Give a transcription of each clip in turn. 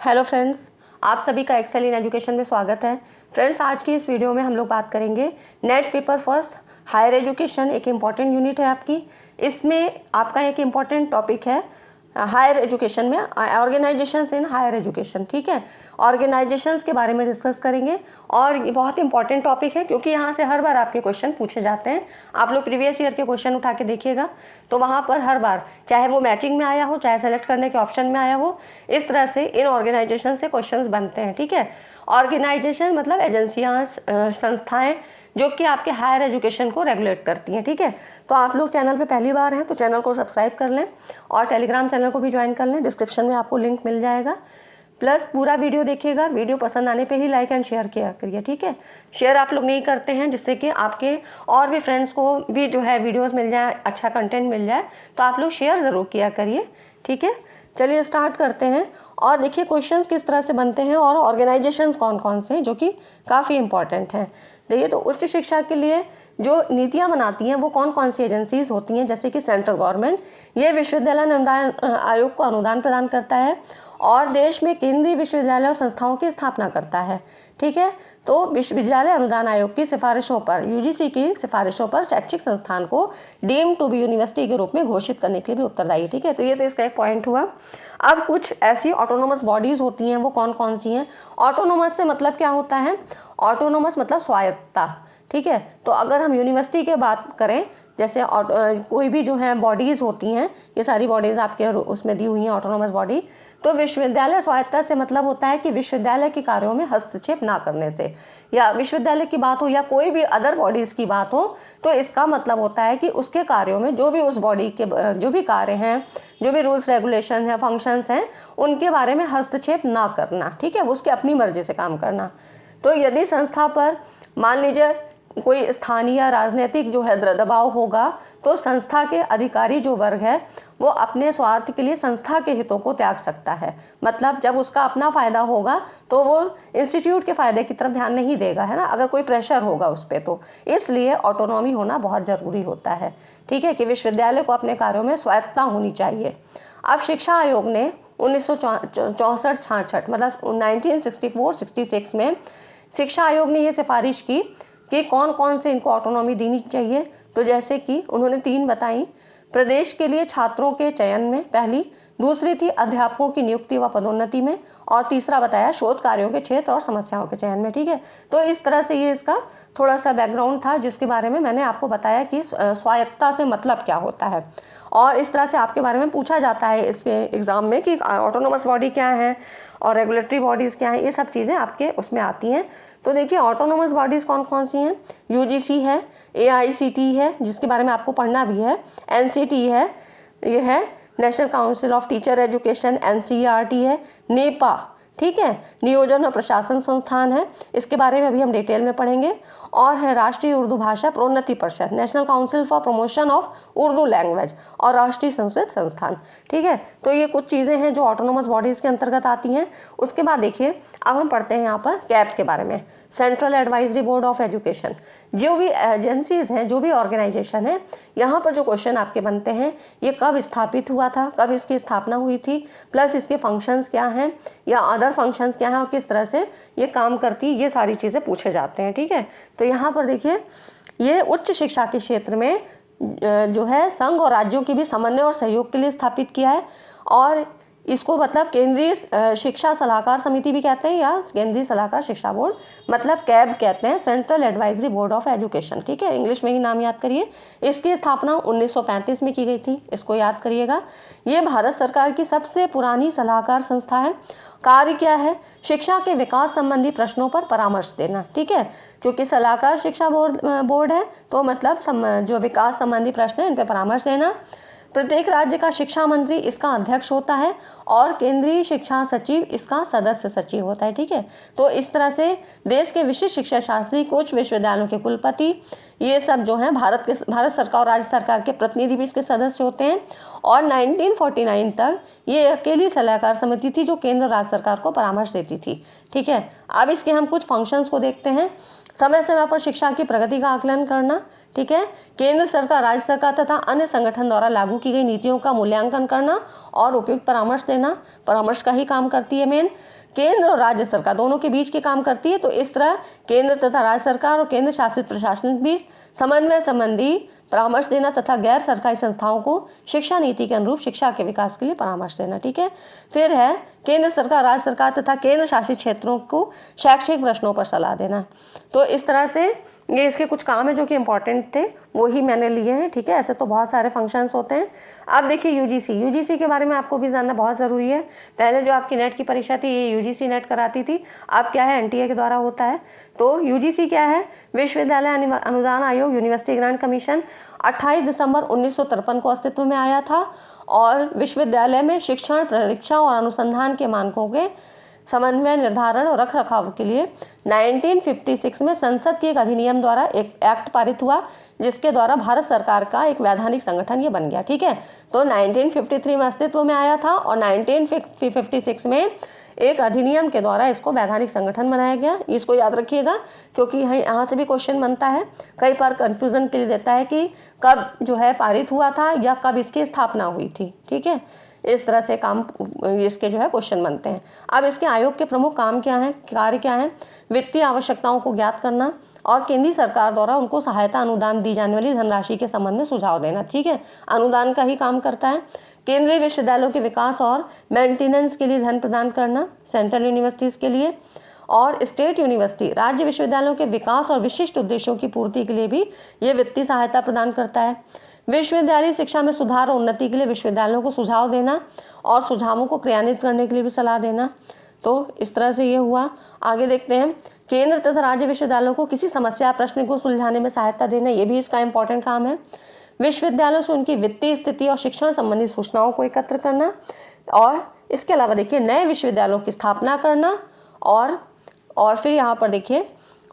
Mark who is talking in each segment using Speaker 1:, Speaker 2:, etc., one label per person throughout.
Speaker 1: Hello friends, आप सभी का एक्सेल इन एजुकेशन में स्वागत है। फ्रेंड्स, आज की इस वीडियो में हम लोग बात करेंगे NET paper first higher education. एक इम्पॉर्टेंट यूनिट है आपकी। इसमें आपका एक इम्पॉर्टेंट टॉपिक है हायर एजुकेशन में ऑर्गेनाइजेशंस इन हायर एजुकेशन। ठीक है, ऑर्गेनाइजेशंस के बारे में डिस्कस करेंगे और ये बहुत इंपॉर्टेंट टॉपिक है क्योंकि यहाँ से हर बार आपके क्वेश्चन पूछे जाते हैं। आप लोग प्रीवियस ईयर के क्वेश्चन उठा के देखिएगा तो वहाँ पर हर बार चाहे वो मैचिंग में आया हो, चाहे सेलेक्ट करने के ऑप्शन में आया हो, इस तरह से इन ऑर्गेनाइजेशन से क्वेश्चन बनते हैं। ठीक है, ऑर्गेनाइजेशन मतलब एजेंसियाँ, संस्थाएँ जो कि आपके हायर एजुकेशन को रेगुलेट करती हैं। ठीक है, तो आप लोग चैनल पे पहली बार हैं तो चैनल को सब्सक्राइब कर लें और टेलीग्राम चैनल को भी ज्वाइन कर लें। डिस्क्रिप्शन में आपको लिंक मिल जाएगा। प्लस पूरा वीडियो देखिएगा, वीडियो पसंद आने पे ही लाइक एंड शेयर किया करिए। ठीक है, शेयर आप लोग नहीं करते हैं जिससे कि आपके और भी फ्रेंड्स को भी जो है वीडियोस मिल जाए, अच्छा कंटेंट मिल जाए, तो आप लोग शेयर ज़रूर किया करिए। ठीक है, चलिए स्टार्ट करते हैं और देखिए क्वेश्चंस किस तरह से बनते हैं और ऑर्गेनाइजेशंस कौन कौन से हैं जो कि काफ़ी इंपॉर्टेंट हैं। देखिए, तो उच्च शिक्षा के लिए जो नीतियाँ बनाती हैं वो कौन कौन सी एजेंसीज होती हैं, जैसे कि सेंट्रल गवर्नमेंट, ये विश्वविद्यालय अनुदान आयोग को अनुदान प्रदान करता है और देश में केंद्रीय विश्वविद्यालय और संस्थाओं की स्थापना करता है। ठीक है, तो विश्वविद्यालय अनुदान आयोग की सिफारिशों पर, यूजीसी की सिफारिशों पर शैक्षिक संस्थान को डीम टू बी यूनिवर्सिटी के रूप में घोषित करने के लिए भी उत्तरदायी। ठीक है, तो ये तो इसका एक पॉइंट हुआ। अब कुछ ऐसी ऑटोनोमस बॉडीज़ होती हैं, वो कौन कौन सी हैं। ऑटोनोमस से मतलब क्या होता है? ऑटोनोमस मतलब स्वायत्तता। ठीक है, तो अगर हम यूनिवर्सिटी की बात करें, जैसे कोई भी जो है बॉडीज़ होती हैं, ये सारी बॉडीज़ आपके उसमें दी हुई हैं ऑटोनोमस बॉडी। तो विश्वविद्यालय स्वायत्तता से मतलब होता है कि विश्वविद्यालय के कार्यों में हस्तक्षेप ना करने से, या विश्वविद्यालय की बात हो या कोई भी अदर बॉडीज़ की बात हो, तो इसका मतलब होता है कि उसके कार्यों में जो भी उस बॉडी के जो भी कार्य हैं, जो भी रूल्स रेगुलेशन हैं, फंक्शंस हैं, उनके बारे में हस्तक्षेप ना करना। ठीक है, उसकी अपनी मर्जी से काम करना। तो यदि संस्था पर मान लीजिए कोई स्थानीय या राजनीतिक जो है दबाव होगा, तो संस्था के अधिकारी जो वर्ग है वो अपने स्वार्थ के लिए संस्था के हितों को त्याग सकता है। मतलब जब उसका अपना फ़ायदा होगा तो वो इंस्टीट्यूट के फ़ायदे की तरफ ध्यान नहीं देगा, है ना, अगर कोई प्रेशर होगा उस पर। तो इसलिए ऑटोनॉमी होना बहुत ज़रूरी होता है। ठीक है, कि विश्वविद्यालय को अपने कार्यों में स्वायत्तता होनी चाहिए। अब शिक्षा आयोग ने 1964-66 मतलब 1964-66 में शिक्षा आयोग ने ये सिफारिश की कि कौन कौन से इनको ऑटोनॉमी देनी चाहिए। तो जैसे कि उन्होंने 3 बताई। प्रदेश के लिए छात्रों के चयन में पहली, दूसरी थी अध्यापकों की नियुक्ति व पदोन्नति में, और तीसरा बताया शोध कार्यों के क्षेत्र और समस्याओं के चयन में। ठीक है, तो इस तरह से ये इसका थोड़ा सा बैकग्राउंड था जिसके बारे में मैंने आपको बताया कि स्वायत्तता से मतलब क्या होता है। और इस तरह से आपके बारे में पूछा जाता है इसके एग्ज़ाम में कि ऑटोनोमस बॉडी क्या है और रेगुलेटरी बॉडीज़ क्या हैं, ये सब चीज़ें आपके उसमें आती हैं। तो देखिए ऑटोनोमस बॉडीज़ कौन कौन सी हैं। यूजीसी है, एआईसीटी है जिसके बारे में आपको पढ़ना भी है, एनसीटी है, ये है national council of teacher education, NCERT है, नेपा, ठीक है, नियोजन और प्रशासन संस्थान है, इसके बारे में अभी हम डिटेल में पढ़ेंगे। और है राष्ट्रीय उर्दू भाषा प्रोन्नति परिषद, national council for promotion of Urdu language, और राष्ट्रीय संस्कृत संस्थान। ठीक है, तो ये कुछ चीज़ें हैं जो ऑटोनोमस बॉडीज़ के अंतर्गत आती हैं। उसके बाद देखिए अब हम पढ़ते हैं यहाँ पर कैब के बारे में, central advisory board of education. जो भी एजेंसीज हैं, जो भी ऑर्गेनाइजेशन है, यहाँ पर जो क्वेश्चन आपके बनते हैं, ये कब स्थापित हुआ था, कब इसकी स्थापना हुई थी, प्लस इसके फंक्शंस क्या हैं या अदर फंक्शंस क्या हैं और किस तरह से ये काम करती है, ये सारी चीज़ें पूछे जाते हैं। ठीक है, तो यहाँ पर देखिए ये उच्च शिक्षा के क्षेत्र में जो है संघ और राज्यों की भी समन्वय और सहयोग के लिए स्थापित किया है। और इसको मतलब केंद्रीय शिक्षा सलाहकार समिति भी कहते हैं या केंद्रीय सलाहकार शिक्षा बोर्ड, मतलब कैब कहते हैं, central advisory board of education. ठीक है, इंग्लिश में ही नाम याद करिए। इसकी स्थापना 1935 में की गई थी, इसको याद करिएगा। ये भारत सरकार की सबसे पुरानी सलाहकार संस्था है। कार्य क्या है? शिक्षा के विकास संबंधी प्रश्नों पर परामर्श देना। ठीक है, क्योंकि सलाहकार शिक्षा बोर्ड है तो मतलब जो विकास संबंधी प्रश्न है इन पर परामर्श देना। प्रत्येक राज्य का शिक्षा मंत्री इसका अध्यक्ष होता है और केंद्रीय शिक्षा सचिव इसका सदस्य सचिव होता है। ठीक है, तो इस तरह से देश के विशिष्ट शिक्षा शास्त्री, कुछ विश्वविद्यालयों के कुलपति, ये सब जो हैं भारत सरकार और राज्य सरकार के प्रतिनिधि भी इसके सदस्य होते हैं। और 1949 तक ये अकेली सलाहकार समिति थी जो केंद्र और राज्य सरकार को परामर्श देती थी। ठीक है, अब इसके हम कुछ फंक्शंस को देखते हैं। समय समय पर शिक्षा की प्रगति का आकलन करना। ठीक है। केंद्र सरकार, राज्य सरकार तथा अन्य संगठन द्वारा लागू की गई नीतियों का मूल्यांकन करना और उपयुक्त परामर्श देना, परामर्श का ही काम करती है मेन। केंद्र और राज्य सरकार दोनों के बीच के काम करती है। तो इस तरह केंद्र तथा राज्य सरकार और केंद्र शासित प्रशासन के बीच समन्वय संबंधी परामर्श देना तथा गैर सरकारी संस्थाओं को शिक्षा नीति के अनुरूप शिक्षा के विकास के लिए परामर्श देना, ठीक है। फिर है केंद्र सरकार, राज्य सरकार तथा केंद्र शासित क्षेत्रों को शैक्षिक प्रश्नों पर सलाह देना। तो इस तरह से ये इसके कुछ काम है जो कि इम्पोर्टेंट थे, वो ही मैंने लिए हैं, ठीक है। ऐसे तो बहुत सारे फंक्शंस होते हैं। अब देखिए यूजीसी के बारे में आपको भी जानना बहुत ज़रूरी है। पहले जो आपकी नेट की परीक्षा थी ये यूजीसी नेट कराती थी, अब क्या है एनटीए के द्वारा होता है। तो यूजीसी क्या है? विश्वविद्यालय अनुदान आयोग, यूनिवर्सिटी ग्रांट कमीशन। 28 दिसंबर 1953 को अस्तित्व में आया था और विश्वविद्यालय में शिक्षण, परीक्षा और अनुसंधान के मानकों के समन्वय, निर्धारण और रख रखाव के लिए 1956 में संसद के एक अधिनियम द्वारा एक एक्ट पारित हुआ, जिसके द्वारा भारत सरकार का एक वैधानिक संगठन ये बन गया, ठीक है। तो 1953 में अस्तित्व में आया था और 1956 में एक अधिनियम के द्वारा इसको वैधानिक संगठन बनाया गया। इसको याद रखिएगा क्योंकि यहाँ से भी क्वेश्चन बनता है, कई बार कंफ्यूजन के लिए देता है कि कब जो है पारित हुआ था या कब इसकी स्थापना हुई थी, ठीक है। इस तरह से काम इसके जो है क्वेश्चन बनते हैं। अब इसके आयोग के प्रमुख काम क्या हैं, कार्य क्या हैं? वित्तीय आवश्यकताओं को ज्ञात करना और केंद्रीय सरकार द्वारा उनको सहायता अनुदान दी जाने वाली धनराशि के संबंध में सुझाव देना, ठीक है। अनुदान का ही काम करता है। केंद्रीय विश्वविद्यालयों के विकास और मेंटेनेंस के लिए धन प्रदान करना, सेंट्रल यूनिवर्सिटीज़ के लिए, और स्टेट यूनिवर्सिटी, राज्य विश्वविद्यालयों के विकास और विशिष्ट उद्देश्यों की पूर्ति के लिए भी ये वित्तीय सहायता प्रदान करता है। विश्वविद्यालय शिक्षा में सुधार और उन्नति के लिए विश्वविद्यालयों को सुझाव देना और सुझावों को क्रियान्वित करने के लिए भी सलाह देना। तो इस तरह से ये हुआ। आगे देखते हैं, केंद्र तथा राज्य विश्वविद्यालयों को किसी समस्या प्रश्न को सुलझाने में सहायता देना, ये भी इसका इंपॉर्टेंट काम है। विश्वविद्यालयों से उनकी वित्तीय स्थिति और शिक्षण संबंधी सूचनाओं को एकत्र करना, और इसके अलावा देखिए नए विश्वविद्यालयों की स्थापना करना, और फिर यहाँ पर देखिए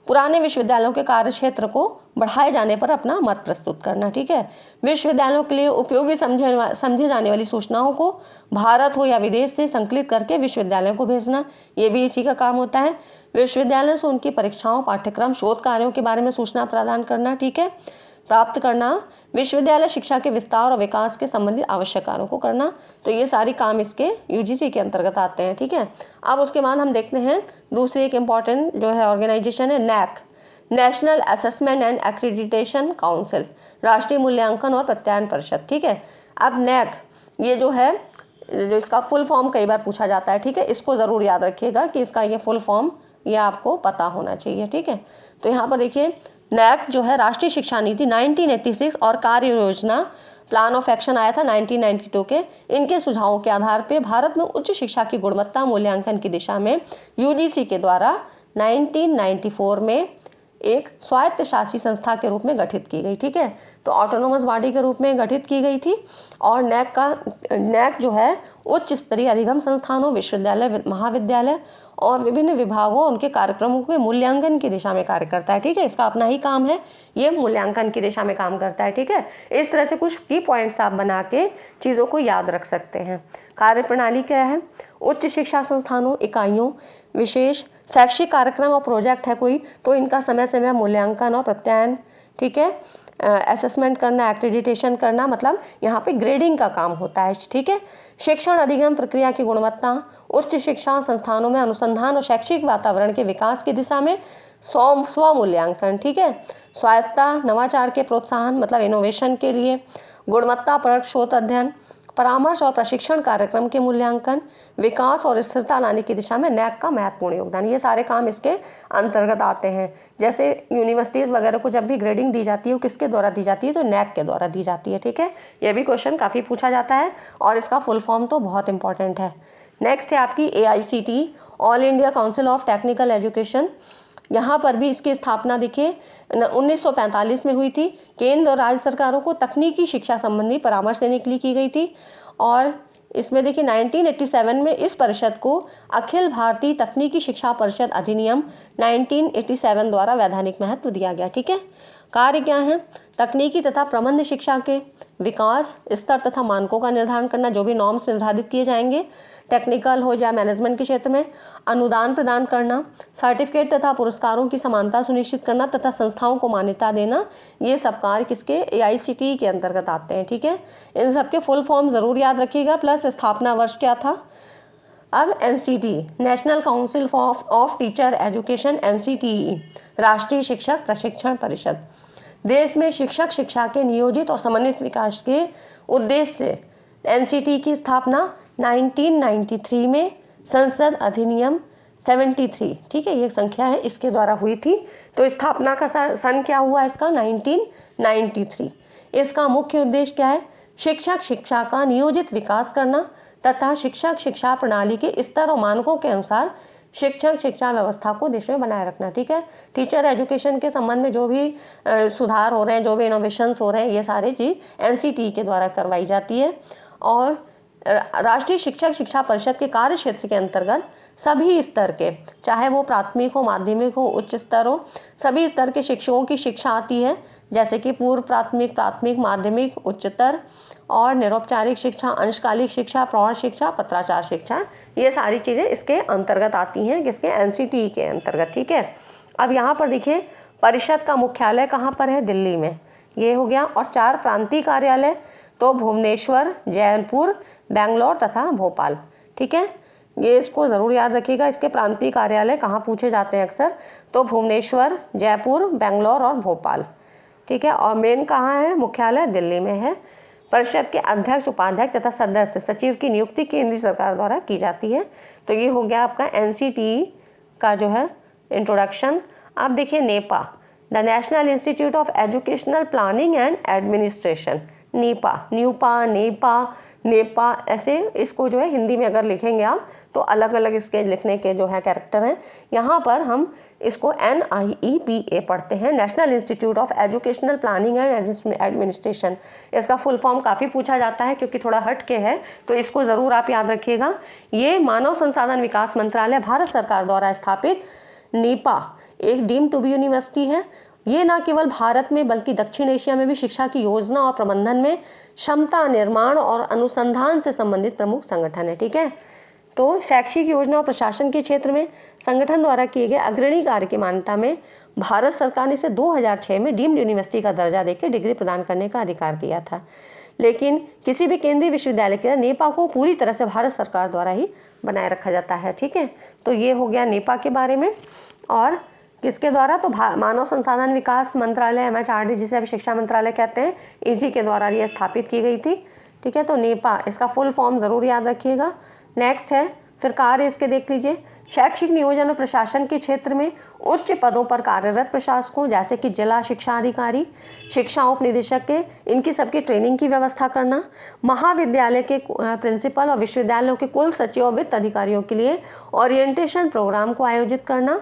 Speaker 1: पुराने विश्वविद्यालयों के कार्य क्षेत्र को बढ़ाए जाने पर अपना मत प्रस्तुत करना, ठीक है। विश्वविद्यालयों के लिए उपयोगी समझे जाने वाली सूचनाओं को भारत हो या विदेश से संकलित करके विश्वविद्यालयों को भेजना, ये भी इसी का काम होता है। विश्वविद्यालय से उनकी परीक्षाओं, पाठ्यक्रम, शोध कार्यों के बारे में सूचना प्रदान करना, ठीक है, प्राप्त करना। विश्वविद्यालय शिक्षा के विस्तार और विकास के संबंधित आवश्यक कार्यों को करना। तो ये सारी काम इसके यूजीसी के अंतर्गत आते हैं, ठीक है। अब उसके बाद हम देखते हैं दूसरी एक इम्पॉर्टेंट जो है ऑर्गेनाइजेशन है NAAC, national assessment and accreditation council, राष्ट्रीय मूल्यांकन और प्रत्यायन परिषद, ठीक है। अब नैक ये जो है, जो इसका फुल फॉर्म कई बार पूछा जाता है, ठीक है, इसको ज़रूर याद रखिएगा कि इसका ये फुल फॉर्म ये आपको पता होना चाहिए, ठीक है। तो यहाँ पर देखिए नैक जो है राष्ट्रीय शिक्षा नीति 1986 और कार्य योजना प्लान ऑफ एक्शन आया था 1992 के, इनके सुझावों के आधार पर भारत में उच्च शिक्षा की गुणवत्ता मूल्यांकन की दिशा में यूजीसी के द्वारा 1994 में एक स्वायत्त शासी संस्था के रूप में गठित की गई, ठीक है। तो ऑटोनोमस बॉडी के रूप में गठित की गई थी। और नैक जो है उच्च स्तरीय अधिगम संस्थानों, विश्वविद्यालय, महाविद्यालय और विभिन्न विभागों उनके कार्यक्रमों के मूल्यांकन की दिशा में कार्य करता है, ठीक है। इसका अपना ही काम है, ये मूल्यांकन की दिशा में काम करता है, ठीक है। इस तरह से कुछ की पॉइंट्स आप बना के चीज़ों को याद रख सकते हैं। कार्यप्रणाली क्या है? उच्च शिक्षा संस्थानों, इकाइयों, विशेष शैक्षिक कार्यक्रम और प्रोजेक्ट है कोई, तो इनका समय समय मूल्यांकन और प्रत्यायन, ठीक है, असेसमेंट करना, एक्रेडिटेशन करना, मतलब यहाँ पे ग्रेडिंग का काम होता है, ठीक है। शिक्षण अधिगम प्रक्रिया की गुणवत्ता, उच्च शिक्षा संस्थानों में अनुसंधान और शैक्षिक वातावरण के विकास की दिशा में स्व मूल्यांकन, ठीक है। स्वायत्तता, नवाचार के प्रोत्साहन, मतलब इनोवेशन के लिए, गुणवत्ता परक शोध अध्ययन, परामर्श और प्रशिक्षण कार्यक्रम के मूल्यांकन, विकास और स्थिरता लाने की दिशा में नैक का महत्वपूर्ण योगदान, ये सारे काम इसके अंतर्गत आते हैं। जैसे यूनिवर्सिटीज़ वगैरह को जब भी ग्रेडिंग दी जाती है वो किसके द्वारा दी जाती है? तो नैक के द्वारा दी जाती है, ठीक है। ये भी क्वेश्चन काफ़ी पूछा जाता है और इसका फुल फॉर्म तो बहुत इंपॉर्टेंट है। नेक्स्ट है आपकी AICT, all India council of technical education. यहाँ पर भी इसकी स्थापना देखिए 1945 में हुई थी। केंद्र और राज्य सरकारों को तकनीकी शिक्षा संबंधी परामर्श देने के लिए की गई थी। और इसमें देखिए 1987 में इस परिषद को अखिल भारतीय तकनीकी शिक्षा परिषद अधिनियम 1987 द्वारा वैधानिक महत्व दिया गया, ठीक है। कार्य क्या हैं? तकनीकी तथा प्रबंध शिक्षा के विकास, स्तर तथा मानकों का निर्धारण करना, जो भी नॉर्म्स निर्धारित किए जाएंगे, टेक्निकल हो या मैनेजमेंट के क्षेत्र में, अनुदान प्रदान करना, सर्टिफिकेट तथा पुरस्कारों की समानता सुनिश्चित करना तथा संस्थाओं को मान्यता देना, ये सब कार्य किसके? AICTE के अंतर्गत आते हैं। ठीक है, इन सबके फुल फॉर्म ज़रूर याद रखिएगा, प्लस स्थापना वर्ष क्या था। अब NCT, national council of teacher education, NCTE, राष्ट्रीय शिक्षक प्रशिक्षण परिषद, देश में शिक्षक शिक्षा के नियोजित और समन्वित विकास के उद्देश्य से NCT की स्थापना 1993 में संसद अधिनियम 73, ठीक है, ये संख्या है, इसके द्वारा हुई थी। तो स्थापना का सन क्या हुआ इसका? 1993। इसका मुख्य उद्देश्य क्या है? शिक्षक शिक्षा का नियोजित विकास करना तथा शिक्षक शिक्षा प्रणाली के स्तर और मानकों के अनुसार शिक्षक शिक्षा व्यवस्था को देश में बनाए रखना। ठीक है, टीचर एजुकेशन के संबंध में जो भी सुधार हो रहे हैं, जो भी इनोवेशंस हो रहे हैं, ये सारी चीज़ NCTE के द्वारा करवाई जाती है। और राष्ट्रीय शिक्षक शिक्षा परिषद के कार्य क्षेत्र के अंतर्गत सभी स्तर के, चाहे वो प्राथमिक हो, माध्यमिक हो, उच्च स्तर हो, सभी स्तर के शिक्षकों की शिक्षा आती है, जैसे कि पूर्व प्राथमिक, प्राथमिक, माध्यमिक, उच्चतर और निरौपचारिक शिक्षा, अंशकालिक शिक्षा, प्रौढ़ शिक्षा, पत्राचार शिक्षा, ये सारी चीज़ें इसके अंतर्गत आती हैं, किसके? NCTE के अंतर्गत। ठीक है, अब यहाँ पर देखिए परिषद का मुख्यालय कहाँ पर है? दिल्ली में, ये हो गया। और 4 प्रांतीय कार्यालय, तो भुवनेश्वर, जयपुर, बेंगलोर तथा भोपाल। ठीक है, ये इसको ज़रूर याद रखिएगा, इसके प्रांतीय कार्यालय कहाँ पूछे जाते हैं अक्सर, तो भुवनेश्वर, जयपुर, बेंगलोर और भोपाल। ठीक है, और मेन कहाँ है? मुख्यालय दिल्ली में है। परिषद के अध्यक्ष, उपाध्यक्ष तथा सदस्य सचिव की नियुक्ति केंद्र सरकार द्वारा की जाती है। तो ये हो गया आपका NCTE का जो है इंट्रोडक्शन। अब देखिए Nipah, the national institute of educational planning and administration, Nipah, NUEPA, Nipah, Nipah, ऐसे इसको जो है हिंदी में अगर लिखेंगे आप तो अलग अलग इसके लिखने के जो है कैरेक्टर हैं। यहाँ पर हम इसको NIEPA पढ़ते हैं, national institute of educational planning and administration. इसका फुल फॉर्म काफ़ी पूछा जाता है क्योंकि थोड़ा हट के है, तो इसको ज़रूर आप याद रखिएगा। ये मानव संसाधन विकास मंत्रालय, भारत सरकार द्वारा स्थापित नीपा एक डीम्ड टू बी यूनिवर्सिटी है। ये न केवल भारत में बल्कि दक्षिण एशिया में भी शिक्षा की योजना और प्रबंधन में क्षमता निर्माण और अनुसंधान से संबंधित प्रमुख संगठन है। ठीक है, तो शैक्षिक योजना और प्रशासन के क्षेत्र में संगठन द्वारा किए गए अग्रणी कार्य की मान्यता में भारत सरकार ने इसे 2006 में डीम्ड यूनिवर्सिटी का दर्जा देकर डिग्री प्रदान करने का अधिकार दिया था। लेकिन किसी भी केंद्रीय विश्वविद्यालय के नेपा को पूरी तरह से भारत सरकार द्वारा ही बनाए रखा जाता है। ठीक है, तो ये हो गया नेपा के बारे में। और किसके द्वारा? तो मानव संसाधन विकास मंत्रालय, MHRD, जिसे अभी शिक्षा मंत्रालय कहते हैं, इसी के द्वारा ये स्थापित की गई थी। ठीक है, तो नेपा, इसका फुल फॉर्म ज़रूर याद रखिएगा। नेक्स्ट है फिर कार्य, इसके देख लीजिए। शैक्षिक नियोजन और प्रशासन के क्षेत्र में उच्च पदों पर कार्यरत प्रशासकों, जैसे कि जिला शिक्षा अधिकारी, शिक्षा उप निदेशक के, इनकी सबकी ट्रेनिंग की व्यवस्था करना, महाविद्यालय के प्रिंसिपल और विश्वविद्यालयों के कुल सचिव और वित्त अधिकारियों के लिए ओरिएंटेशन प्रोग्राम को आयोजित करना,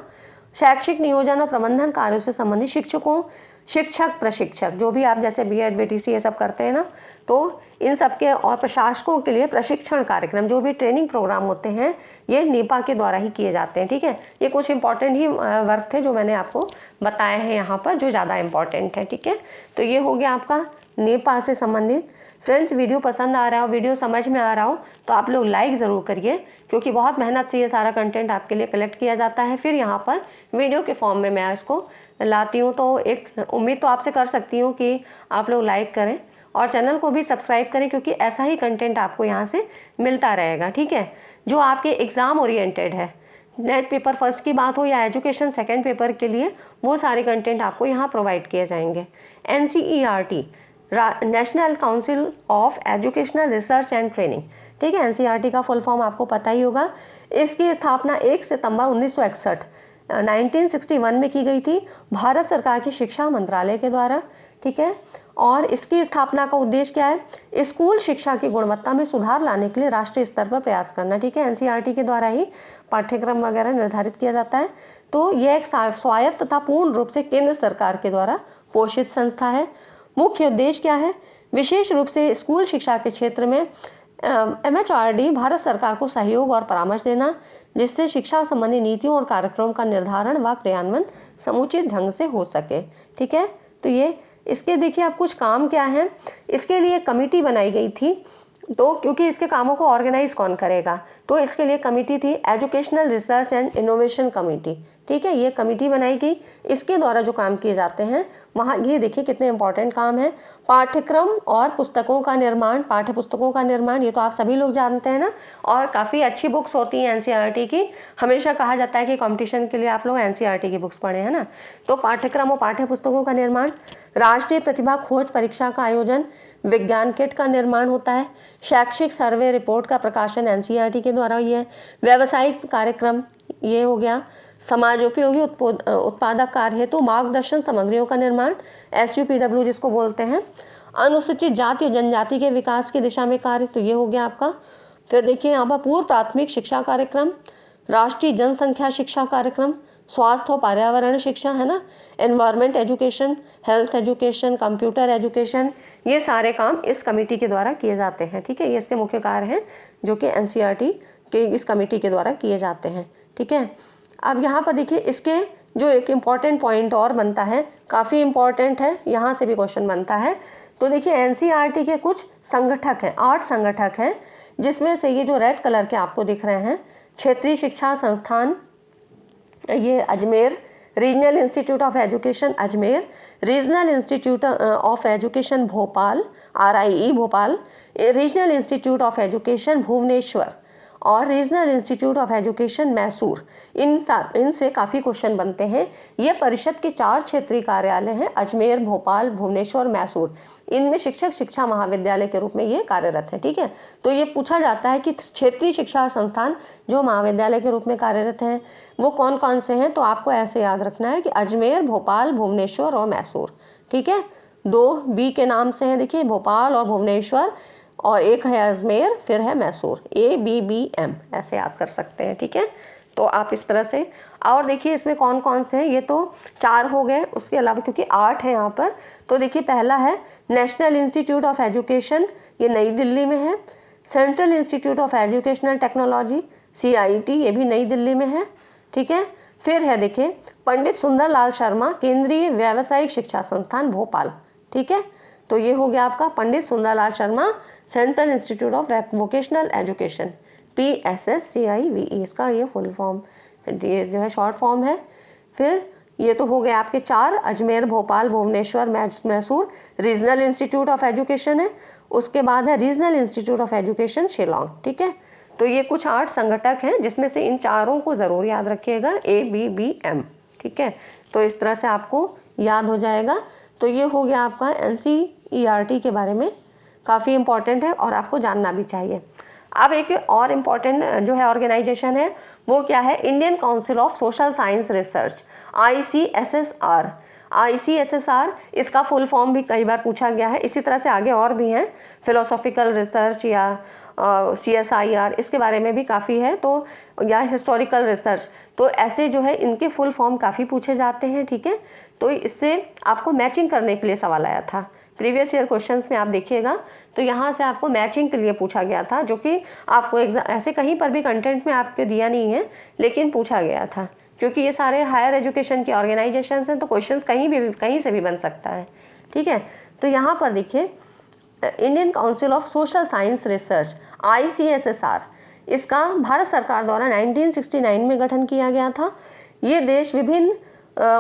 Speaker 1: शैक्षिक नियोजन और प्रबंधन कार्यों से संबंधित शिक्षकों, शिक्षक प्रशिक्षक, जो भी आप जैसे BEd BTC ये सब करते हैं ना, तो इन सब के और प्रशासकों के लिए प्रशिक्षण कार्यक्रम, जो भी ट्रेनिंग प्रोग्राम होते हैं, ये नेपा के द्वारा ही किए जाते हैं। ठीक है, ये कुछ इंपॉर्टेंट ही वर्क थे जो मैंने आपको बताए हैं यहाँ पर, जो ज़्यादा इंपॉर्टेंट है। ठीक है, तो ये हो गया आपका नेपा से संबंधित। फ्रेंड्स, वीडियो पसंद आ रहा हो, वीडियो समझ में आ रहा हो, तो आप लोग लाइक ज़रूर करिए, क्योंकि बहुत मेहनत से ये सारा कंटेंट आपके लिए कलेक्ट किया जाता है, फिर यहाँ पर वीडियो के फॉर्म में मैं इसको लाती हूँ। तो एक उम्मीद तो आपसे कर सकती हूँ कि आप लोग लाइक करें और चैनल को भी सब्सक्राइब करें, क्योंकि ऐसा ही कंटेंट आपको यहाँ से मिलता रहेगा। ठीक है, जो आपके एग्ज़ाम ओरिएंटेड है, नेट पेपर फर्स्ट की बात हो या एजुकेशन सेकेंड पेपर के लिए, वो सारे कंटेंट आपको यहाँ प्रोवाइड किए जाएंगे। NCERT, national council of educational research and training. ठीक है, NCERT का फुल फॉर्म आपको पता ही होगा। इसकी स्थापना 1 सितंबर 1961 में की गई थी, भारत सरकार की शिक्षा मंत्रालय के द्वारा। ठीक है, और इसकी स्थापना का उद्देश्य क्या है? स्कूल शिक्षा की गुणवत्ता में सुधार लाने के लिए राष्ट्रीय स्तर पर प्रयास करना। ठीक है, NCERT के द्वारा ही पाठ्यक्रम वगैरह निर्धारित किया जाता है। तो यह एक स्वायत्त तथा पूर्ण रूप से केंद्र सरकार के द्वारा पोषित संस्था है। मुख्य उद्देश्य क्या है? विशेष रूप से स्कूल शिक्षा के क्षेत्र में MHRD भारत सरकार को सहयोग और परामर्श देना, जिससे शिक्षा संबंधी नीतियों और कार्यक्रमों का निर्धारण व क्रियान्वयन समुचित ढंग से हो सके। ठीक है, तो ये इसके देखिए आप कुछ काम क्या है, इसके लिए कमेटी बनाई गई थी। तो क्योंकि इसके कामों को ऑर्गेनाइज कौन करेगा, तो इसके लिए कमेटी थी educational research and innovation committee. ठीक है, ये कमेटी बनाई गई, इसके द्वारा जो काम किए जाते हैं वहाँ ये देखिए कितने इंपॉर्टेंट काम है। पाठ्यक्रम और पुस्तकों का निर्माण, पाठ्य पुस्तकों का निर्माण, ये तो आप सभी लोग जानते हैं ना, और काफ़ी अच्छी बुक्स होती हैं एनसीईआरटी की। हमेशा कहा जाता है कि कंपटीशन के लिए आप लोग एनसीईआरटी की बुक्स पढ़ें, है ना। तो पाठ्यक्रम और पाठ्य पुस्तकों का निर्माण, राष्ट्रीय प्रतिभा खोज परीक्षा का आयोजन, विज्ञान किट का निर्माण होता है, शैक्षिक सर्वे रिपोर्ट का प्रकाशन एनसीईआरटी के द्वारा हुई है, व्यावसायिक कार्यक्रम ये हो गया, समाजोपयोगी उत्पादक कार्य हेतु मार्गदर्शन सामग्रियों का निर्माण SUPW जिसको बोलते हैं, अनुसूचित जाति और जनजाति के विकास की दिशा में कार्य, तो ये हो गया आपका। फिर देखिए यहाँ पर पूर्व प्राथमिक शिक्षा कार्यक्रम, राष्ट्रीय जनसंख्या शिक्षा कार्यक्रम, स्वास्थ्य और पर्यावरण शिक्षा, है ना, environment education, health education, computer education, ये सारे काम इस कमेटी के द्वारा किए जाते हैं। ठीक है, ये इसके मुख्य कार्य हैं जो कि एनसीईआरटी के इस कमेटी के द्वारा किए जाते हैं। ठीक है, अब यहाँ पर देखिए इसके जो एक इम्पॉर्टेंट पॉइंट और बनता है, काफ़ी इम्पॉर्टेंट है, यहाँ से भी क्वेश्चन बनता है। तो देखिए एनसीईआरटी के कुछ संगठक हैं, 8 संगठक हैं, जिसमें से ये जो रेड कलर के आपको दिख रहे हैं, क्षेत्रीय शिक्षा संस्थान ये Ajmer, regional institute of education Ajmer, regional institute of education Bhopal RIE Bhopal, regional institute of education Bhubaneswar और regional institute of education Mysore, इनसे काफ़ी क्वेश्चन बनते हैं। ये परिषद के 4 क्षेत्रीय कार्यालय हैं, अजमेर, भोपाल, भुवनेश्वर, मैसूर। इनमें शिक्षक शिक्षा महाविद्यालय के रूप में ये कार्यरत है। ठीक है, तो ये पूछा जाता है कि क्षेत्रीय शिक्षा संस्थान जो महाविद्यालय के रूप में कार्यरत हैं वो कौन कौन से हैं, तो आपको ऐसे याद रखना है कि अजमेर, भोपाल, भुवनेश्वर और मैसूर। ठीक है, 2 B के नाम से हैं, देखिए भोपाल और भुवनेश्वर, और एक है अजमेर, फिर है मैसूर, ABBM ऐसे याद कर सकते हैं। ठीक है, तो आप इस तरह से, और देखिए इसमें कौन कौन से हैं, ये तो 4 हो गए, उसके अलावा क्योंकि 8 है यहाँ पर, तो देखिए पहला है नेशनल इंस्टीट्यूट ऑफ एजुकेशन, ये नई दिल्ली में है। Central institute of educational technology CIT, ये भी नई दिल्ली में है। ठीक है, फिर है देखिए पंडित सुंदरलाल शर्मा केंद्रीय व्यावसायिक शिक्षा संस्थान भोपाल। ठीक है, तो ये हो गया आपका Pandit Sundarlal Sharma central institute of vocational education PSSCIVE, इसका ये फुल फॉर्म, ये जो है शॉर्ट फॉर्म है। फिर ये तो हो गए आपके 4, Ajmer, Bhopal, Bhubaneswar, Mysore, regional institute of education है। उसके बाद है regional institute of education Shillong. ठीक है, तो ये कुछ 8 संगठक हैं, जिसमें से इन चारों को ज़रूर याद रखिएगा, ABBM। ठीक है, तो इस तरह से आपको याद हो जाएगा। तो ये हो गया आपका NCERT के बारे में, काफ़ी इम्पॉर्टेंट है और आपको जानना भी चाहिए। अब एक और इम्पॉर्टेंट जो है ऑर्गेनाइजेशन है, वो क्या है, Indian council of social science research, ICSSR, इसका फुल फॉर्म भी कई बार पूछा गया है। इसी तरह से आगे और भी हैं, फिलोसॉफिकल रिसर्च या CSIR, इसके बारे में भी काफ़ी है, तो या हिस्टोरिकल रिसर्च, तो ऐसे जो है इनके फुल फॉर्म काफ़ी पूछे जाते हैं। ठीक है, तो इससे आपको मैचिंग करने के लिए सवाल आया था प्रीवियस ईयर क्वेश्चंस में, आप देखिएगा तो यहाँ से आपको मैचिंग के लिए पूछा गया था, जो कि आपको ऐसे कहीं पर भी कंटेंट में आपके दिया नहीं है, लेकिन पूछा गया था, क्योंकि ये सारे हायर एजुकेशन के ऑर्गेनाइजेशंस हैं, तो क्वेश्चंस कहीं से भी बन सकता है। ठीक है, तो यहाँ पर देखिए Indian council of social science research ICSSR, इसका भारत सरकार द्वारा 1969 में गठन किया गया था। ये देश विभिन्न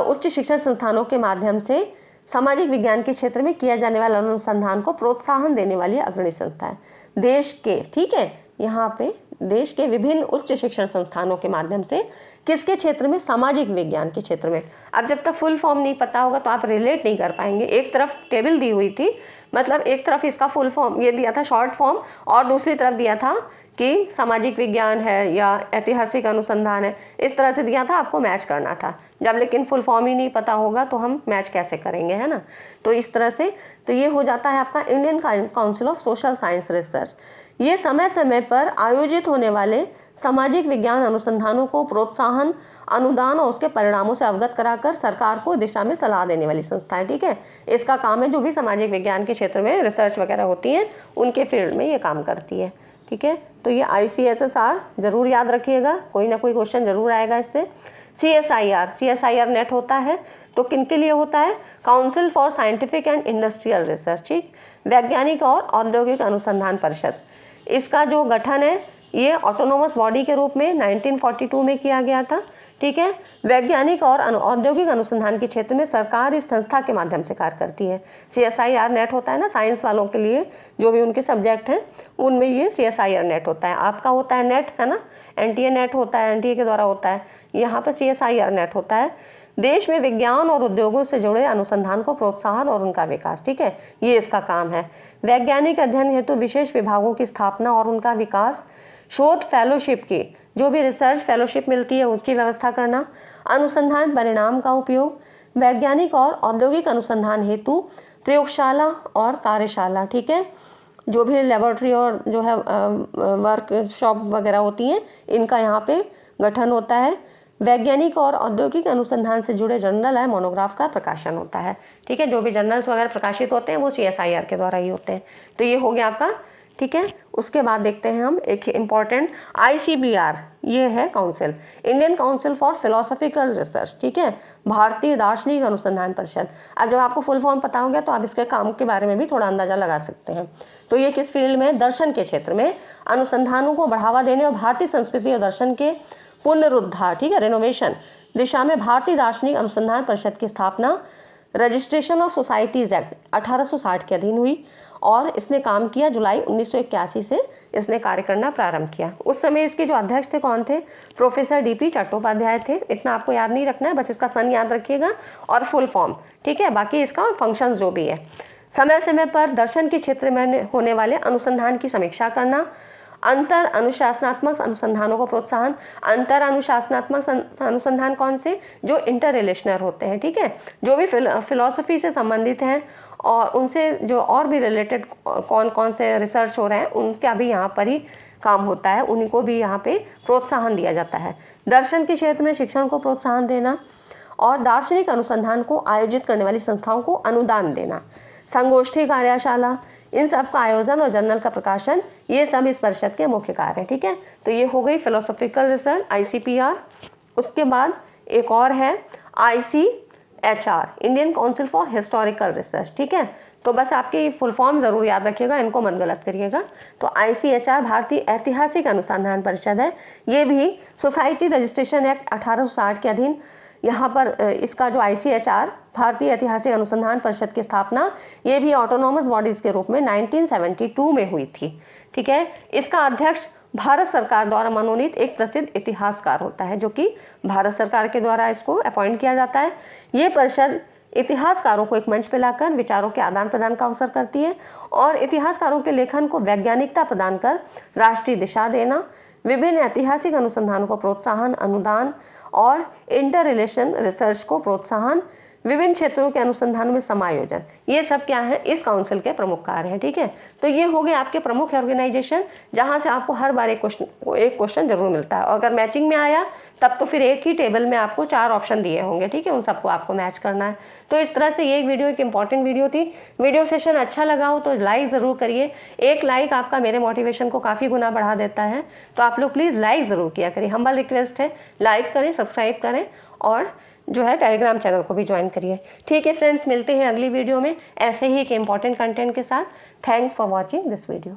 Speaker 1: उच्च शिक्षण संस्थानों के माध्यम से सामाजिक विज्ञान के क्षेत्र में किया जाने वाले अनुसंधान को प्रोत्साहन देने वाली अग्रणी संस्था है देश के। ठीक है, यहाँ पे देश के विभिन्न उच्च शिक्षण संस्थानों के माध्यम से किसके क्षेत्र में, सामाजिक विज्ञान के क्षेत्र में। अब जब तक फुल फॉर्म नहीं पता होगा तो आप रिलेट नहीं कर पाएंगे। एक तरफ टेबल दी हुई थी, मतलब एक तरफ इसका फुल फॉर्म ये दिया था शॉर्ट फॉर्म, और दूसरी तरफ दिया था कि सामाजिक विज्ञान है या ऐतिहासिक अनुसंधान है, इस तरह से दिया था, आपको मैच करना था। जब लेकिन फुल फॉर्म ही नहीं पता होगा तो हम मैच कैसे करेंगे, है ना। तो इस तरह से तो ये हो जाता है आपका Indian council of social science research. ये समय समय पर आयोजित होने वाले सामाजिक विज्ञान अनुसंधानों को प्रोत्साहन, अनुदान और उसके परिणामों से अवगत कराकर सरकार को दिशा में सलाह देने वाली संस्था है। ठीक है, इसका काम है जो भी सामाजिक विज्ञान के क्षेत्र में रिसर्च वगैरह होती है उनके फील्ड में ये काम करती है। ठीक है। तो ये ICSSR ज़रूर याद रखिएगा, कोई ना कोई क्वेश्चन ज़रूर आएगा इससे। CSIR नेट होता है तो किन के लिए होता है? Council for scientific and industrial research, ठीक, वैज्ञानिक और औद्योगिक अनुसंधान परिषद। इसका जो गठन है ये ऑटोनोमस बॉडी के रूप में 1942 में किया गया था, ठीक है। वैज्ञानिक और औद्योगिक अनुसंधान के क्षेत्र में सरकार इस संस्था के माध्यम से कार्य करती है। CSIR नेट होता है ना साइंस वालों के लिए, जो भी उनके सब्जेक्ट हैं उनमें ये CSIR नेट होता है। आपका होता है नेट, है ना, NTA नेट होता है, NTA के द्वारा होता है, यहाँ पर CSIR नेट होता है। देश में विज्ञान और उद्योगों से जुड़े अनुसंधान को प्रोत्साहन और उनका विकास, ठीक है, ये इसका काम है। वैज्ञानिक अध्ययन हेतु विशेष विभागों की स्थापना और उनका विकास, शोध फेलोशिप की, जो भी रिसर्च फेलोशिप मिलती है उसकी व्यवस्था करना, अनुसंधान परिणाम का उपयोग, वैज्ञानिक और औद्योगिक अनुसंधान हेतु प्रयोगशाला और कार्यशाला, ठीक है, जो भी लेबोरेटरी और जो है वर्कशॉप वगैरह होती हैं इनका यहाँ पे गठन होता है। वैज्ञानिक और औद्योगिक अनुसंधान से जुड़े जर्नल है मोनोग्राफ का प्रकाशन होता है, ठीक है। जो भी जर्नल्स वगैरह प्रकाशित होते हैं वो CSIR के द्वारा ही होते हैं। तो ये हो गया आपका, ठीक है। उसके बाद देखते हैं हम एक इम्पॉर्टेंट ICBR, ये है council, Indian council for philosophical research, ठीक है, भारतीय दार्शनिक अनुसंधान परिषद। अब जब आपको फुल फॉर्म पता हो गया तो आप इसके काम के बारे में भी थोड़ा अंदाजा लगा सकते हैं। तो ये किस फील्ड में? दर्शन के क्षेत्र में अनुसंधानों को बढ़ावा देने और भारतीय संस्कृति और दर्शन के पुनरुद्धार, ठीक है, रेनोवेशन दिशा में भारतीय दार्शनिक अनुसंधान परिषद की स्थापना रजिस्ट्रेशन ऑफ सोसाइटीज़ एक्ट 1860 के अधीन हुई और इसने काम किया जुलाई 1981 से इसने कार्य करना प्रारंभ किया। उस समय इसके जो अध्यक्ष थे कौन थे? प्रोफेसर DP चट्टोपाध्याय थे। इतना आपको याद नहीं रखना है, बस इसका सन याद रखिएगा और फुल फॉर्म, ठीक है, बाकी इसका फंक्शन जो भी है। समय समय पर दर्शन के क्षेत्र में होने वाले अनुसंधान की समीक्षा करना, अंतर अनुशासनात्मक अनुसंधानों को प्रोत्साहन। अंतर अनुशासनात्मक अनुसंधान कौन से? जो इंटर रिलेशनल होते हैं, ठीक है, जो भी फिलॉसफी से संबंधित हैं और उनसे जो और भी रिलेटेड कौन कौन से रिसर्च हो रहे हैं उनका भी यहाँ पर ही काम होता है, उन्हीं को भी यहाँ पे प्रोत्साहन दिया जाता है। दर्शन के क्षेत्र में शिक्षण को प्रोत्साहन देना और दार्शनिक अनुसंधान को आयोजित करने वाली संस्थाओं को अनुदान देना, संगोष्ठी कार्यशाला, इन सब का आयोजन और जर्नल का प्रकाशन, ये सब इस परिषद के मुख्य कार्य हैं, ठीक है। तो ये हो गई फिलोसॉफिकल रिसर्च ICPR। उसके बाद एक और है ICHR, Indian council for historical research, ठीक है। तो बस आपकी फुल फॉर्म ज़रूर याद रखिएगा, इनको मत गलत करिएगा। तो ICHR भारतीय ऐतिहासिक अनुसंधान परिषद है, ये भी सोसाइटी रजिस्ट्रेशन एक्ट 1860 के अधीन यहाँ पर इसका जो ICHR भारतीय ऐतिहासिक अनुसंधान परिषद की स्थापना ये भी ऑटोनोमस बॉडीज़ के रूप में 1972 में हुई थी, ठीक है। इसका अध्यक्ष भारत सरकार द्वारा मनोनीत एक प्रसिद्ध इतिहासकार होता है, जो कि भारत सरकार के द्वारा इसको अपॉइंट किया जाता है। ये परिषद इतिहासकारों को एक मंच पर लाकर विचारों के आदान प्रदान का अवसर करती है और इतिहासकारों के लेखन को वैज्ञानिकता प्रदान कर राष्ट्रीय दिशा देना, विभिन्न ऐतिहासिक अनुसंधानों को प्रोत्साहन, अनुदान और इंटर रिलेशन रिसर्च को प्रोत्साहन, विभिन्न क्षेत्रों के अनुसंधान में समायोजन, ये सब क्या है? इस काउंसिल के प्रमुख कार्य हैं, ठीक है। तो ये हो गए आपके प्रमुख ऑर्गेनाइजेशन जहाँ से आपको हर बार एक क्वेश्चन जरूर मिलता है और अगर मैचिंग में आया तब तो फिर एक ही टेबल में आपको 4 ऑप्शन दिए होंगे, ठीक है, उन सबको आपको मैच करना है। तो इस तरह से ये वीडियो एक इंपॉर्टेंट वीडियो थी। वीडियो सेशन अच्छा लगा हो तो लाइक ज़रूर करिए, एक लाइक आपका मेरे मोटिवेशन को काफ़ी गुना बढ़ा देता है, तो आप लोग प्लीज़ लाइक ज़रूर किया करिए, हम्बल रिक्वेस्ट है, लाइक करें, सब्सक्राइब करें और जो है टेलीग्राम चैनल को भी ज्वाइन करिए, ठीक है फ्रेंड्स। मिलते हैं अगली वीडियो में ऐसे ही एक इम्पॉर्टेंट कंटेंट के साथ। Thanks for watching this video.